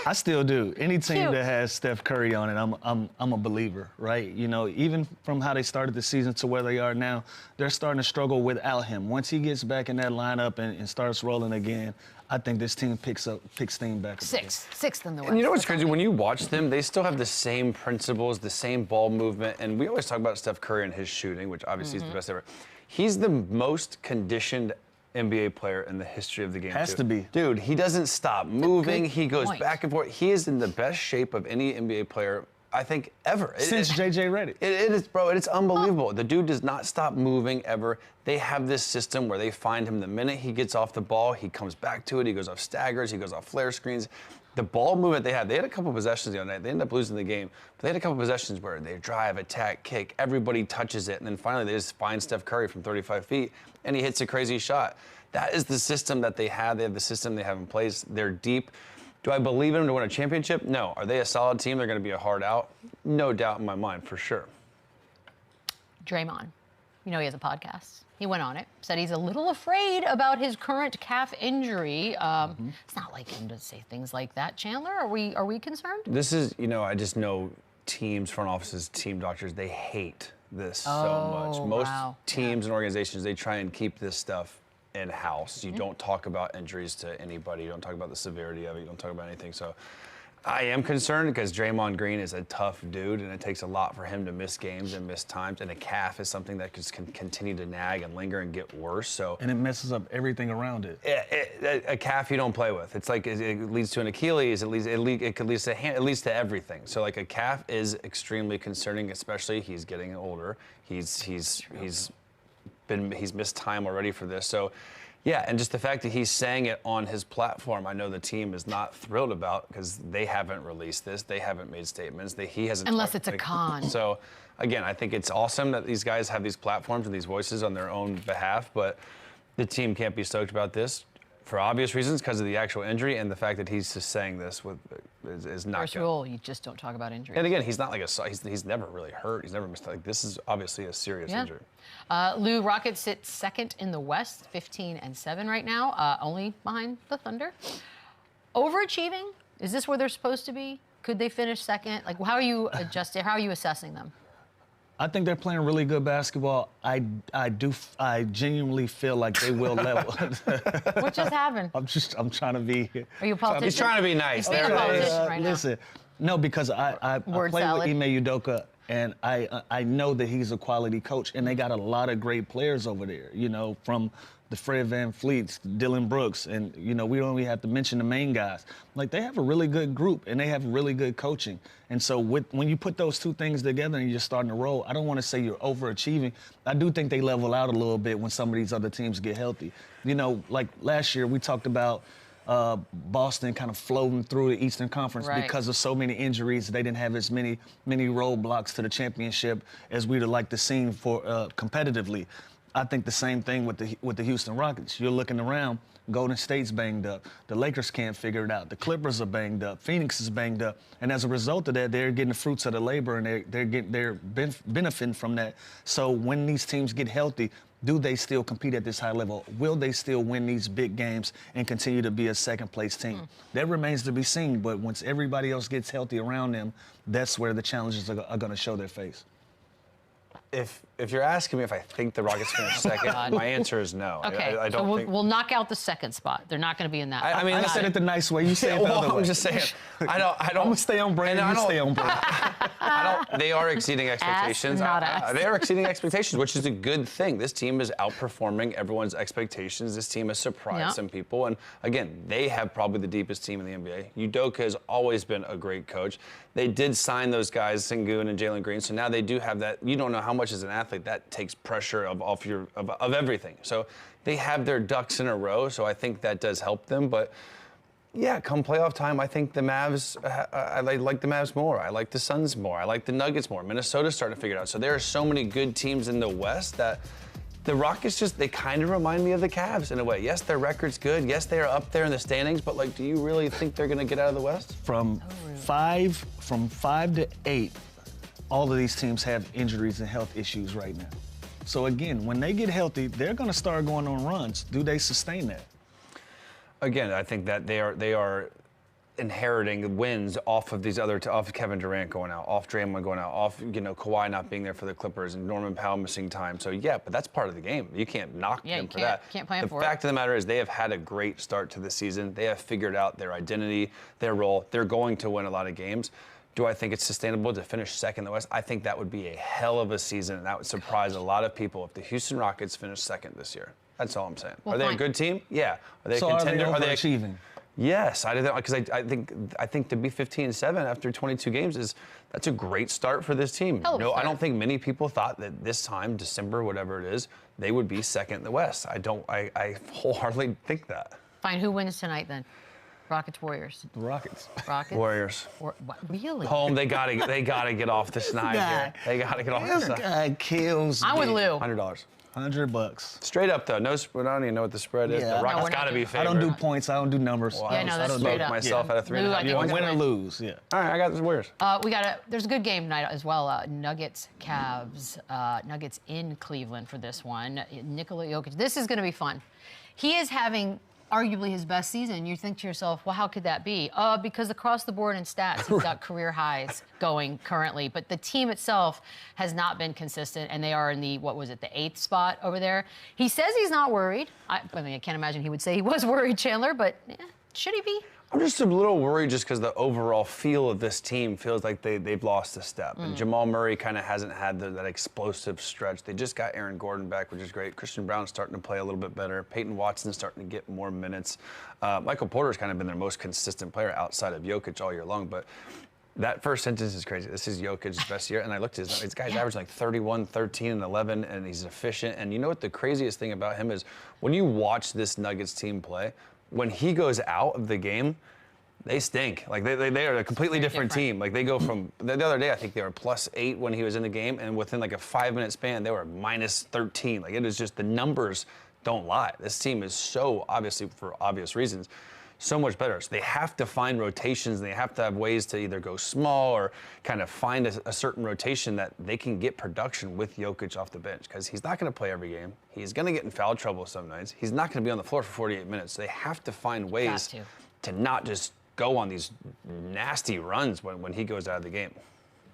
I still do. Any team
Cute.
that has Steph Curry on it, I'm a believer, right? You know, even from how they started the season to where they are now, they're starting to struggle without him. Once he gets back in that lineup and starts rolling again, I think this team picks steam back up.
Sixth in the West.
And you know what's crazy? When you watch them, they still have the same principles, the same ball movement. And we always talk about Steph Curry and his shooting, which obviously is the best ever. He's the most conditioned NBA player in the history of the game.
Has to be.
Dude, he doesn't stop moving. He goes
point.
back and forth. He is in the best shape of any NBA player, I think, ever.
Since JJ Redick.
It is, bro. It's unbelievable. The dude does not stop moving ever. They have this system where they find him the minute he gets off the ball, he comes back to it. He goes off staggers. He goes off flare screens. The ball movement they had a couple possessions the other night. They ended up losing the game, but they had a couple possessions where they drive, attack, kick. Everybody touches it, and then finally they just find Steph Curry from 35 feet, and he hits a crazy shot. That is the system that they have. They have the system they have in place. They're deep. Do I believe in them to win a championship? No. Are they a solid team? They're going to be a hard out? No doubt in my mind, for sure.
Draymond, you know he has a podcast. He went on it, said he's a little afraid about his current calf injury. It's not like him to say things like that. Chandler, are we concerned?
This is, I just know teams, front offices, team doctors, they hate this so much. Most teams and organizations, they try and keep this stuff in-house. You don't talk about injuries to anybody. You don't talk about the severity of it. You don't talk about anything. So I am concerned because Draymond Green is a tough dude, and it takes a lot for him to miss games and miss times. And a calf is something that can continue to nag and linger and get worse. And
it messes up everything around it.
A calf you don't play with. It's like it leads to an Achilles. It could lead to it leads to everything. So like a calf is extremely concerning, especially he's getting older. He's missed time already for this. So, yeah, and just the fact that he's saying it on his platform, I know the team is not thrilled about because they haven't released this. They haven't made statements. He hasn't.
Unless it's a con.
So, again, I think it's awesome that these guys have these platforms and these voices on their own behalf, but the team can't be stoked about this for obvious reasons because of the actual injury and the fact that he's just saying this is not
First
good.
rule, you just don't talk about injuries.
And again, he's not like he's never really hurt. He's never missed. Like, this is obviously a serious injury.
Lou, Rockets sit second in the West, 15-7 right now, only behind the Thunder. Overachieving? Is this where they're supposed to be? Could they finish second? Like, how are you adjusting? How are you assessing them?
I think they're playing really good basketball. I genuinely feel like they will level.
What just happened?
I'm trying to be.
Are you a politician?
He's trying to be nice.
He's being a politician right now.
Listen, no, because I play with Ime Udoka, and I know that he's a quality coach, and they got a lot of great players over there. From the Fred VanVleets, Dylan Brooks, and we don't even have to mention the main guys. Like, they have a really good group, and they have really good coaching. And so when you put those two things together and you're starting to roll, I don't want to say you're overachieving. I do think they level out a little bit when some of these other teams get healthy. Like last year we talked about Boston kind of floating through the Eastern Conference because of so many injuries. They didn't have as many roadblocks to the championship as we'd have liked to see for competitively. I think the same thing with the Houston Rockets. You're looking around, Golden State's banged up. The Lakers can't figure it out. The Clippers are banged up. Phoenix is banged up. And as a result of that, they're getting the fruits of the labor, and they're benefiting from that. So when these teams get healthy, do they still compete at this high level? Will they still win these big games and continue to be a second-place team? That remains to be seen, but once everybody else gets healthy around them, that's where the challenges are going to show their face.
If you're asking me if I think the Rockets finish second, my answer is no.
Okay,
I don't think
we'll knock out the second spot. They're not going to be in that.
I said it the nice way. You say it the other way.
I'm just saying. I don't.
I'm gonna stay on brand. You stay on brand.
They are exceeding expectations.
Ask.
They are exceeding expectations, which is a good thing. This team is outperforming everyone's expectations. This team has surprised some people, and again, they have probably the deepest team in the NBA. Udoka has always been a great coach. They did sign those guys, Sengun and Jalen Green, so now they do have that. You don't know how much as an athlete that takes pressure of everything. So they have their ducks in a row. So I think that does help them. But yeah, come playoff time, I think the Mavs. I like the Mavs more. I like the Suns more. I like the Nuggets more. Minnesota's starting to figure it out. So there are so many good teams in the West that the Rockets they kind of remind me of the Cavs in a way. Yes, their record's good. Yes, they are up there in the standings, but like, do you really think they're going to get out of the West?
From 5 to 8, all of these teams have injuries and health issues right now. So again, when they get healthy, they're going to start going on runs. Do they sustain that?
Again, I think that they are inheriting wins off of off Kevin Durant going out, off Draymond going out, off Kawhi not being there for the Clippers and Norman Powell missing time. So yeah, but that's part of the game. You can't knock them for that.
Can't plan for it.
The fact of the matter is they have had a great start to the season. They have figured out their identity, their role. They're going to win a lot of games. Do I think it's sustainable to finish second in the West? I think that would be a hell of a season, and that would surprise a lot of people if the Houston Rockets finish second this year. That's all I'm saying.
Well,
are they a good team? Yeah. Are they a
so
contender?
Are they overachieving?
Yes, I did that because I think to be 15-7 after 22 games that's a great start for this team. No, I don't think many people thought that this time, December, whatever it is, they would be second in the West. I wholeheartedly think that.
Fine, who wins tonight then? Rockets, Warriors.
The Rockets.
Warriors.
What, really?
Home, they gotta get off the snide here. They gotta get off the snide.
This guy kills me.
I'm with Lou.
$100.
$100.
Straight up though, I don't even know what the spread is.
Yeah.
The Rockets
No,
gotta be favored.
I don't do points. I don't do numbers.
Well,
Yeah, no, that's
I
straight
smoked
up.
myself out of 3.5
Lou, I think
points.
Win or lose, yeah.
All right, I got the Warriors.
There's a good game tonight as well. Nuggets, Cavs. Nuggets in Cleveland for this one. Nikola Jokic. This is going to be fun. He is having arguably his best season. You think to yourself, well, how could that be? Because across the board in stats, he's got career highs going currently. But the team itself has not been consistent, and they are in the, what was it, the 8th spot over there. He says he's not worried. I can't imagine he would say he was worried, Chandler, but should he be?
I'm just a little worried just because the overall feel of this team feels like they've lost a step. And Jamal Murray kind of hasn't had that explosive stretch. They just got Aaron Gordon back, which is great. Christian Brown's starting to play a little bit better. Peyton Watson's starting to get more minutes. Michael Porter's kind of been their most consistent player outside of Jokic all year long. But that first sentence is crazy. This is Jokic's best year. And I looked at his guy's averaging like 31, 13, and 11, and he's efficient. And you know what the craziest thing about him is? When you watch this Nuggets team play, when he goes out of the game, they stink. Like they are a completely different team. Like they go from the other day, I think they were +8 when he was in the game, and within like a 5-minute span, they were -13. Like it is just the numbers don't lie. This team is so obviously for obvious reasons so much better. So they have to find rotations, and they have to have ways to either go small or kind of find a certain rotation that they can get production with Jokic off the bench, because he's not going to play every game. He's going to get in foul trouble some nights. He's not going to be on the floor for 48 minutes. So they have to find ways to not just go on these nasty runs when he goes out of the game.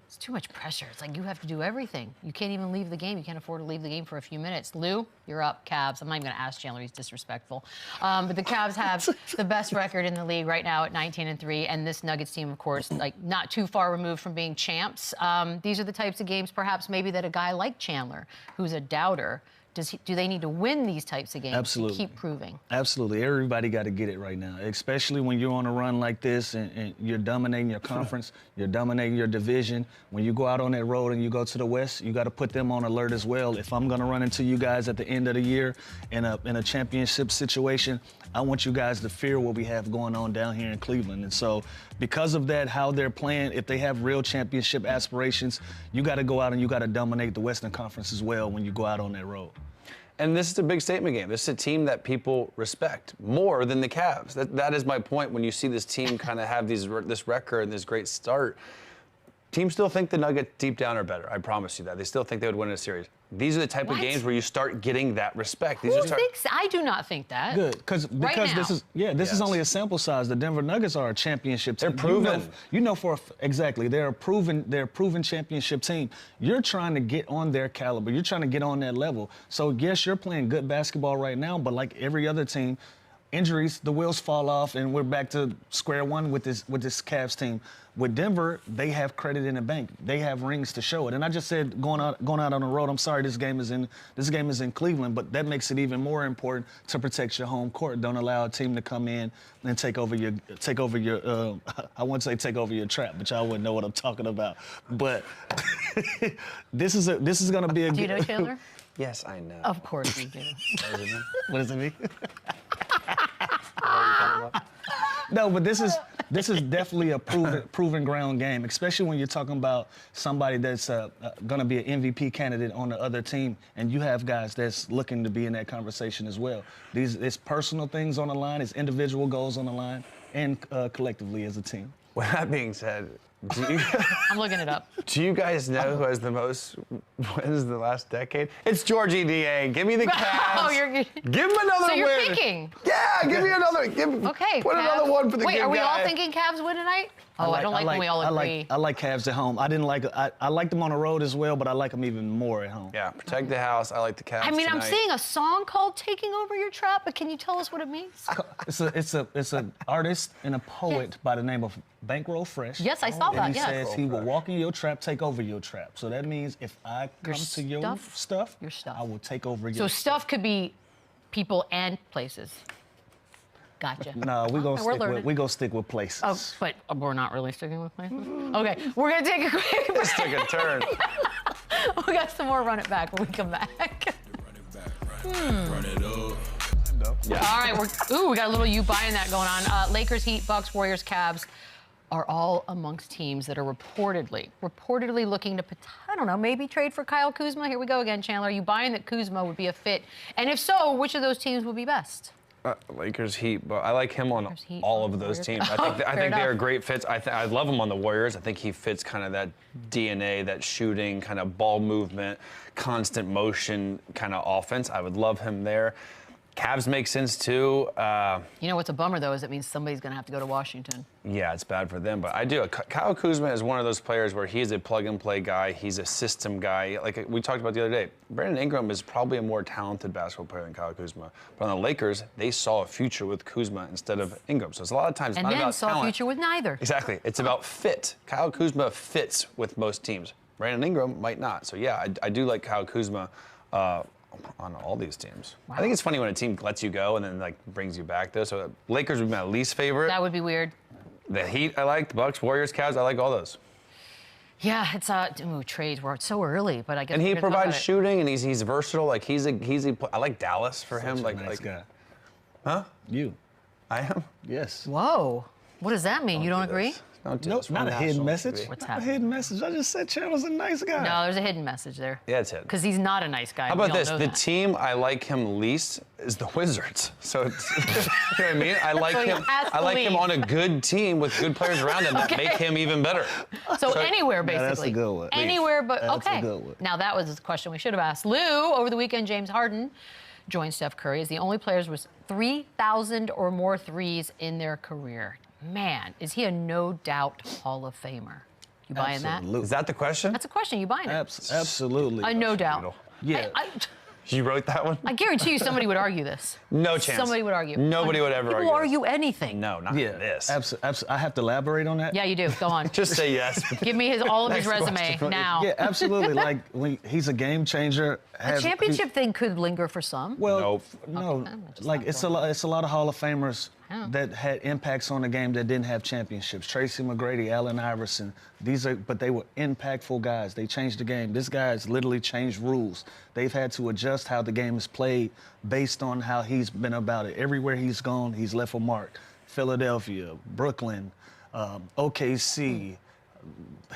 It's too much pressure. It's like you have to do everything. You can't even leave the game. You can't afford to leave the game for a few minutes. Lou, you're up. Cavs. I'm not even going to ask Chandler. He's disrespectful. But the Cavs have the best record in the league right now at 19-3, and this Nuggets team, of course, like not too far removed from being champs. These are the types of games, perhaps, maybe that a guy like Chandler, who's a doubter, do they need to win these types of games to keep proving?
Absolutely. Everybody got to get it right now, especially when you're on a run like this and you're dominating your conference, you're dominating your division. When you go out on that road and you go to the West, you got to put them on alert as well. If I'm going to run into you guys at the end of the year in a championship situation, I want you guys to fear what we have going on down here in Cleveland. And so because of that, how they're playing, if they have real championship aspirations, you got to go out and you got to dominate the Western Conference as well when you go out on that road.
And this is a big statement game. This is a team that people respect more than the Cavs. That is my point. When you see this team kind of have this record and this great start, teams still think the Nuggets deep down are better. I promise you that. They still think they would win a series. These are the type of games where you start getting that respect.
Who thinks? I do not think that.
Good, because this is only a sample size. The Denver Nuggets are a championship team.
They're proven.
Exactly. They're a proven championship team. You're trying to get on their caliber. You're trying to get on that level. So yes, you're playing good basketball right now, but like every other team, injuries, the wheels fall off, and we're back to square one with this Cavs team. With Denver, they have credit in the bank. They have rings to show it. And I just said going out on the road. I'm sorry, this game is in Cleveland, but that makes it even more important to protect your home court. Don't allow a team to come in and take over your. I wouldn't say take over your trap, but y'all wouldn't know what I'm talking about. But this is going to be a.
Do you know Chandler?
Yes, I know.
Of course you do.
What does it mean? No, but this is This is definitely a proven ground game, especially when you're talking about somebody that's going to be an MVP candidate on the other team, and you have guys that's looking to be in that conversation as well. It's personal things on the line, it's individual goals on the line, and collectively as a team.
With that being said,
I'm looking it up.
do you guys know who has the most wins in the last decade? It's Georgie DA. Give me the Cavs.
Oh,
give him another
so you're
win.
picking.
Yeah, give me another.
Okay.
Put
Cavs.
another one for the
Wait,
good
are we
guy.
all thinking Cavs win tonight? Oh, I don't like when we all agree.
I like Cavs at home. I like them on the road as well, but I like them even more at home.
Yeah, protect the house. I like the Cavs
I mean,
tonight.
I'm seeing a song called "Taking Over Your Trap," but can you tell us what it means?
It's an artist and a poet by the name of Bankroll Fresh.
Yes, I saw that.
And he
Yes.
says he will walk in your trap, take over your trap. So that means if I come to your stuff, I will take over your
So stuff could be people and places. Gotcha.
No, we gonna stick with places.
Oh, but we're not really sticking with places. Okay, we're gonna take a quick break.
Let's take a turn.
We got some more Run It Back when we come back.
Run it up.
Yeah.
All right, we got a little you buying that going on. Lakers, Heat, Bucks, Warriors, Cavs are all amongst teams that are reportedly looking to, I don't know, maybe trade for Kyle Kuzma. Here we go again, Chandler. Are you buying that Kuzma would be a fit? And if so, which of those teams would be best?
Lakers, Heat, but I like him on
Lakers, Heat,
all of those
Warriors.
teams. I think they are great fits. I love him on the Warriors. I think he fits kind of that DNA, that shooting, kind of ball movement, constant motion kind of offense. I would love him there. Cavs make sense too.
You know what's a bummer though is it means somebody's going to have to go to Washington.
Yeah, it's bad for them, but I do. Kyle Kuzma is one of those players where he's a plug-and-play guy. He's a system guy. Like we talked about the other day, Brandon Ingram is probably a more talented basketball player than Kyle Kuzma. But on the Lakers, they saw a future with Kuzma instead of Ingram. So it's a lot of times
and
not
then
about
saw
talent.
a future with neither.
Exactly. It's about fit. Kyle Kuzma fits with most teams. Brandon Ingram might not. So yeah, I do like Kyle Kuzma on all these teams.
Wow.
I think it's funny when a team lets you go and then like brings you back though. So Lakers would be my least favorite.
That would be weird.
The Heat I like, the Bucks, Warriors, Cavs, I like all those.
Yeah, it's trades were so early, but I guess.
And he
we're gonna talk
provides
about it.
shooting, and he's versatile. Like I like Dallas for him.
Such a
Like
nice guy.
Huh?
You.
I am.
Yes.
Whoa, what does that mean? You don't agree?
Don't do
Nope,
this. We're
not a hidden
national
message.
TV.
What's
Not a
happening?
hidden message. I just said Chandler's a nice guy.
No, there's a hidden message there.
Yeah, it's hidden.
Because he's not a nice guy.
How
We
about
all
this?
know
The
that.
team I like him least is the Wizards. So it's, you know what I mean? I like
So he
him.
has to
I like him
leave.
on a good team with good players around him that make him even better.
So anywhere, basically.
that's a good one.
Anywhere, but
That's a
okay.
good one.
Now that was the question we should have asked. Lou, over the weekend, James Harden joined Steph Curry as the only players with 3,000 or more threes in their career. Man, is he a no-doubt Hall of Famer? You buying that?
Is that the question?
That's a question. You buying it?
Absolutely.
No doubt.
Yeah.
You wrote that one?
I guarantee you somebody would argue this.
No chance.
Somebody would argue.
Nobody would ever
People
argue.
argue anything.
No, not
Yeah.
this.
Absolutely. I have to elaborate on that.
Yeah, you do. Go on.
Just say yes.
Give me all of his
Next
resume
question.
now.
Yeah, absolutely. Like he's a game changer.
The championship thing could linger for some.
Well,
Nope.
no,
Okay, just
like
not
it's a lot of Hall of Famers
Yeah.
that had impacts on the game that didn't have championships. Tracy McGrady, Allen Iverson. But they were impactful guys. They changed the game. This guy's literally changed rules. They've had to adjust how the game is played based on how he's been about it. Everywhere he's gone, he's left a mark. Philadelphia, Brooklyn, OKC.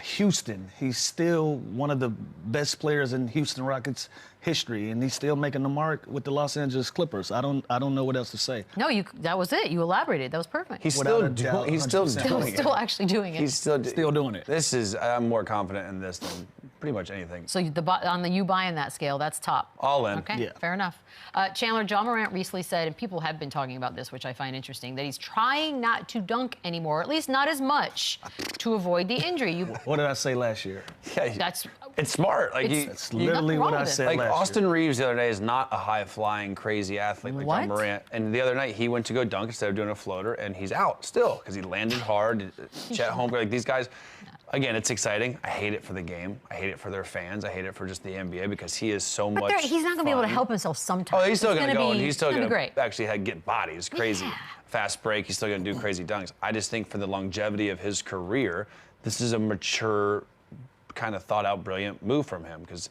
Houston, he's still one of the best players in Houston Rockets history, and he's still making the mark with the Los Angeles Clippers. I don't know what else to say.
No, that was it. You elaborated. That was perfect.
He's
Without
still
a doubt,
doing. He's still
100%.
doing it.
Still actually doing it.
He's still
doing it.
This is. I'm more confident in this than pretty much anything.
So on the you buying that scale, that's top.
All in.
Okay,
Yeah.
fair enough. Chandler, John Morant recently said, and people have been talking about this, which I find interesting, that he's trying not to dunk anymore, at least not as much, to avoid the injury.
What did I say last year?
Yeah, it's smart. Like
That's literally
wrong
what I
with it.
said
like
last
Austin
year.
Reeves the other day is not a high-flying, crazy athlete like
What?
John Morant. And the other night he went to go dunk instead of doing a floater, and he's out still because he landed hard. Chet Holmgren, like these guys. Again, it's exciting. I hate it for the game. I hate it for their fans. I hate it for just the NBA because he is so
But
much.
he's not going to be able to
fun.
help himself sometimes.
Oh, he's still
It's
going to
gonna
go,
be-
and he's still
it's
going
gonna be
to
great.
actually get bodies. Crazy.
Yeah.
Fast break. He's still going to do crazy dunks. I just think for the longevity of his career, this is a mature, kind of thought-out, brilliant move from him because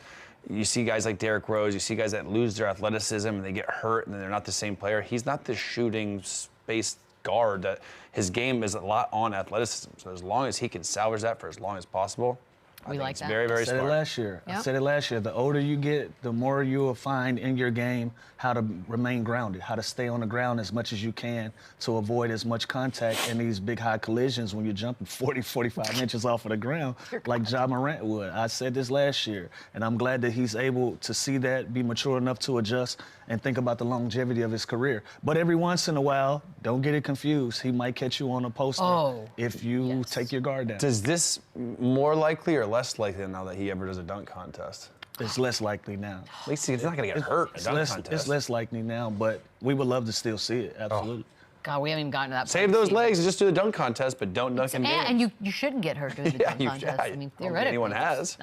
you see guys like Derrick Rose, you see guys that lose their athleticism and they get hurt and then they're not the same player. He's not the shooting space guard that his game is a lot on athleticism. So as long as he can salvage that for as long as possible, I think
like
it's
that.
very, very
I said
smart.
it last year.
Yep.
I said it last year. The older you get, the more you will find in your game how to remain grounded, how to stay on the ground as much as you can to avoid as much contact in these big high collisions when you're jumping 40, 45 inches off of the ground like Ja Morant would. I said this last year, and I'm glad that he's able to see that, be mature enough to adjust, and think about the longevity of his career. But every once in a while, don't get it confused. He might catch you on a poster if you take your guard down.
Does this more likely or less likely now that he ever does a dunk contest?
It's less likely now.
At least he's not going to get hurt in a
It's
dunk
less,
contest.
it's less likely now, but we would love to still see it, absolutely.
God, we haven't even gotten to that point.
Save those legs and just do the dunk contest, but don't dunk in games.
And you shouldn't get hurt doing the dunk contest. I mean,
I don't think
theoretically.
anyone has.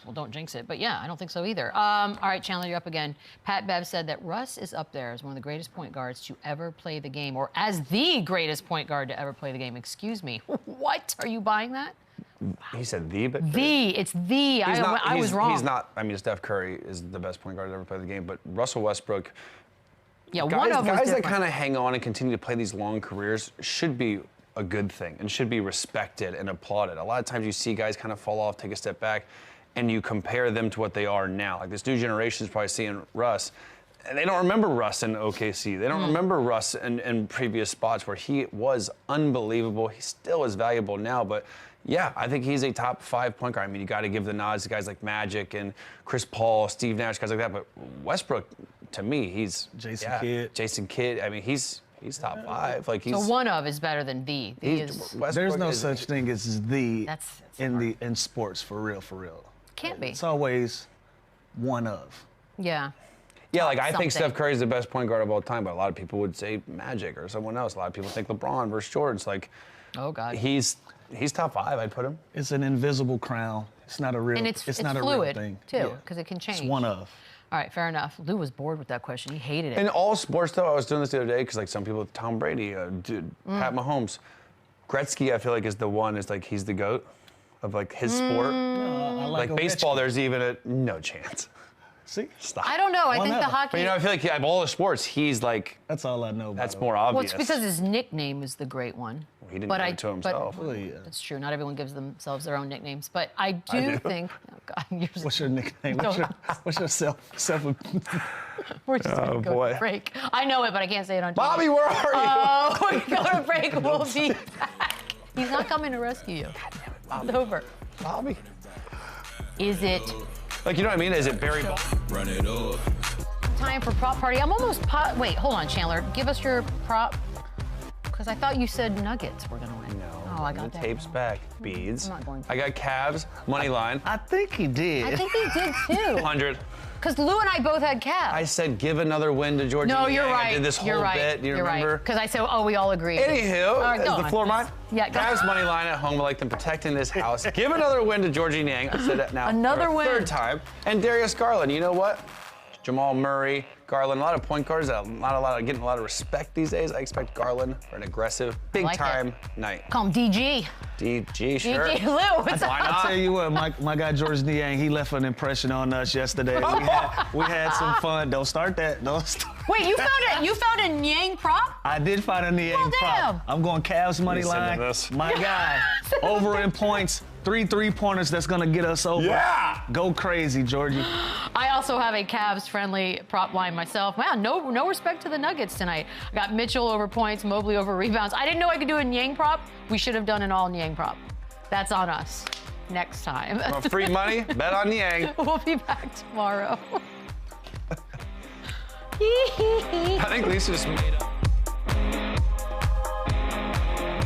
Well, don't jinx it. But yeah, I don't think so either. All right, Chandler, you're up again. Pat Bev said that Russ is up there as one of the greatest point guards to ever play the game, or as the greatest point guard to ever play the game. Excuse me. What? Are you buying that?
He said the, but
It's the. I was wrong.
He's not. I mean, Steph Curry is the best point guard to ever play the game, but Russell Westbrook.
Yeah, one of them was
guys that
different.
kind of hang on and continue to play these long careers should be a good thing and should be respected and applauded. A lot of times you see guys kind of fall off, take a step back, and you compare them to what they are now. Like this new generation is probably seeing Russ, and they don't remember Russ in OKC. They don't remember Russ in previous spots where he was unbelievable. He still is valuable now, but yeah, I think he's a top 5 point guard. I mean, you got to give the nods to guys like Magic and Chris Paul, Steve Nash, guys like that. But Westbrook, to me, he's
Jason Kidd.
Jason Kidd. I mean, he's top 5. Like he's.
So one of is better than the. The is.
Westbrook
There's no
is-
such thing as the
That's
in sports, for real, for real.
Can't be.
It's always one of.
Yeah.
Yeah, like I think
something.
Steph Curry is the best point guard of all time, but a lot of people would say Magic or someone else. A lot of people think LeBron versus Jordan. It's like,
Oh God.
he's top 5. I'd put him.
It's an invisible crown. It's not a real.
And it's
not
fluid
a real thing
too, because it can change.
It's one of.
All right, fair enough. Lou was bored with that question. He hated it.
In all sports, though, I was doing this the other day because like some people, Tom Brady, Pat Mahomes, Gretzky, I feel like is the one. Is like he's the GOAT of like his sport.
I
Like
Ovechkin.
baseball, there's even a no chance.
See,
Stop.
I don't know. I
One
think the
of.
hockey.
But you know, I feel like of all the sports, he's like
that's all I know.
that's
about
more
it.
well,
obvious.
it's because his nickname is the great one.
he didn't
but
give it to himself.
Well, yeah.
That's true. Not everyone gives themselves their own nicknames. But I do think. Oh God, yours
What's your nickname? What's your self?
We're just gonna go
boy.
to break. I know it, but I can't say it on TV.
Bobby, where are you?
Oh, we go to break. We'll be back. He's not coming to rescue you. It's over.
Bobby.
Is it
Like, you know what I mean? Is it Barry Bonds?
Run it up.
time for prop party? I'm almost wait, hold on, Chandler. Give us your prop. Because I thought you said Nuggets were gonna win.
No.
Oh, I got
the
that.
tapes back. Beads.
I'm not going to.
I got Cavs, money line,
I think he did.
I think he did too.
100.
Because Lou and I both had Cavs.
I said give another win to Georgia.
No, you're
Yang.
right.
I did this whole
you're right.
bit. Do you
you're
remember?
Because I said, oh, we all agree.
Anywho,
All right,
is
go
the
on.
floor mine?
Yeah, go
Cavs
on.
money line at home. I like them protecting this house. Give another win to Georgia Yang. I said that now.
Another
for a
win.
Third time. And Darius Garland. You know what? Jamal Murray, Garland, a lot of point guards that are getting a lot of respect these days. I expect Garland for an aggressive, big-time night.
Call him DG.
DG, sure.
DG Lou, what's
Why
up?
I'll tell you what, my guy George Niang, he left an impression on us yesterday. We had some fun. Don't start that. Don't start.
Wait, you found a Yang prop?
I did find a Niang
Well, damn.
prop. I'm going Cavs money
Send him
line.
this.
My guy, over in points, 3 3-pointers that's gonna get us over.
Yeah.
Go crazy, Georgie.
I also have a Cavs-friendly prop line myself. Wow, no respect to the Nuggets tonight. I got Mitchell over points, Mobley over rebounds. I didn't know I could do a Yang prop. We should have done an all Yang prop. That's on us. Next time.
Want free money? Bet on Yang.
We'll be back tomorrow.
I think Lisa just made up.